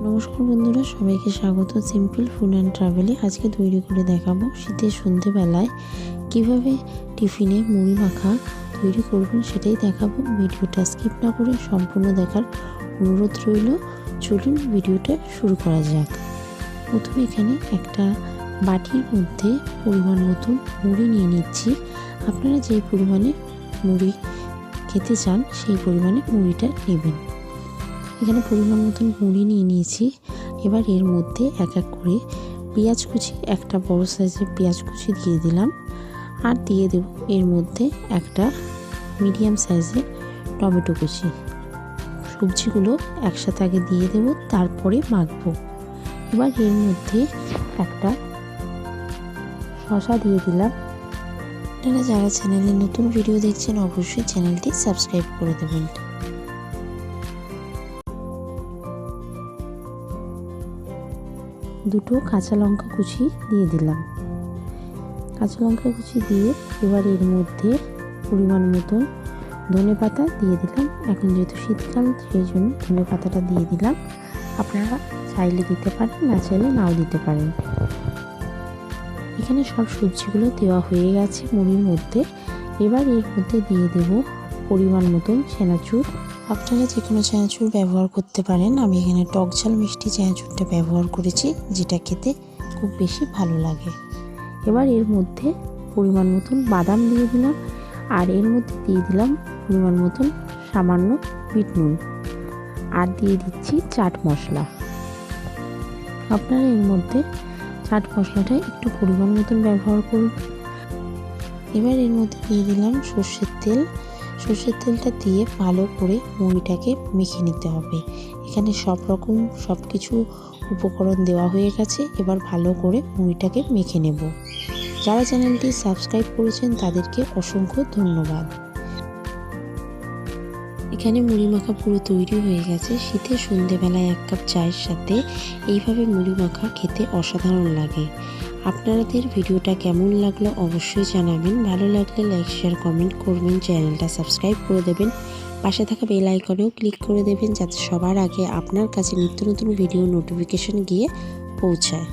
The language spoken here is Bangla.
নমস্কার বন্ধুরা, সবাইকে স্বাগত সিম্পল ফুড অ্যান্ড ট্রাভেলে। আজকে তৈরি করে দেখাবো শীতের সন্ধেবেলায় কিভাবে টিফিনে মুড়ি মাখা তৈরি করবেন, সেটাই দেখাবো। ভিডিওটা স্কিপ না করে সম্পূর্ণ দেখার অনুরোধ রইল। চলুন ভিডিওটা শুরু করা যাক। প্রথমে এখানে একটা বাটির মধ্যে পরিমাণ মতন মুড়ি নিয়ে নিচ্ছি। আপনারা যেই পরিমাণে মুড়ি খেতে চান সেই পরিমাণে মুড়িটা নেবেন। এখানে পরিমাণ মতন মুড়ি নিয়ে নিয়েছি। এবার এর মধ্যে এক এক করে পেঁয়াজ কুচি, একটা বড় সাইজের পেঁয়াজ কুচি দিয়ে দিলাম, আর দিয়ে দেব এর মধ্যে একটা মিডিয়াম সাইজের টমেটো কুচি। সবজিগুলো একসাথে আগে দিয়ে দেব, তারপরে মাখবো। এবার এর মধ্যে একটা শসা দিয়ে দিলাম। আপনারা যারা চ্যানেলে নতুন ভিডিও দেখছেন অবশ্যই চ্যানেলটি সাবস্ক্রাইব করে দেবেন। দুটো কাঁচা লঙ্কা কুচি দিয়ে দিলাম। কাঁচা লঙ্কা কুচি দিয়ে এবার এর মধ্যে পরিমাণ মতন ধনেপাতা দিয়ে দিলাম। এখন যেহেতু শীতকাল সেই জন্য ধনেপাতাটা দিয়ে দিলাম। আপনারা চাইলে দিতে পারেন, না চাইলে নাও দিতে পারেন। এখানে সব সবজিগুলো দেওয়া হয়ে গেছে মুড়ির মধ্যে। এবার এর মধ্যে দিয়ে দেব পরিমাণ মতন চানাচুর। আপনারা যে কোনো চানাচুর ব্যবহার করতে পারেন। আমি এখানে টক ঝাল মিষ্টি চানাচুরটা ব্যবহার করেছি, যেটা খেতে খুব বেশি ভালো লাগে। এবার এর মধ্যে পরিমাণ মতন বাদাম দিয়ে দিলাম, আর এর মধ্যে দিয়ে দিলাম পরিমাণ মতন সামান্য বিট নুন, আর দিয়ে দিচ্ছি চাট মশলা। আপনারা এর মধ্যে চাট মশলাটা একটু পরিমাণ মতন ব্যবহার করুন। এবার এর মধ্যে দিয়ে দিলাম সর্ষের তেল। সর্ষের তেলটা দিয়ে ভালো করে মুড়িটাকে মেখে নিতে হবে। এখানে সব কিছু উপকরণ দেওয়া হয়ে গেছে। এবার ভালো করে মুড়িটাকে মেখে নেব। যারা চ্যানেলটি সাবস্ক্রাইব করেছেন তাদেরকে অসংখ্য ধন্যবাদ। এখানে মুড়ি মাখা পুরো তৈরি হয়ে গেছে। শীতের সন্ধেবেলায় এক কাপ চায়ের সাথে এইভাবে মুড়ি মাখা খেতে অসাধারণ লাগে। আপনাদের ভিডিওটা কেমন লাগলো অবশ্যই জানাবেন। ভালো লাগলে লাইক, শেয়ার, কমেন্ট করবেন। চ্যানেলটা সাবস্ক্রাইব করে দেবেন। পাশে থাকা বেল আইকনেও ক্লিক করে দেবেন, যাতে সবার আগে আপনার কাছে নিত্য নতুন ভিডিও নোটিফিকেশন গিয়ে পৌঁছায়।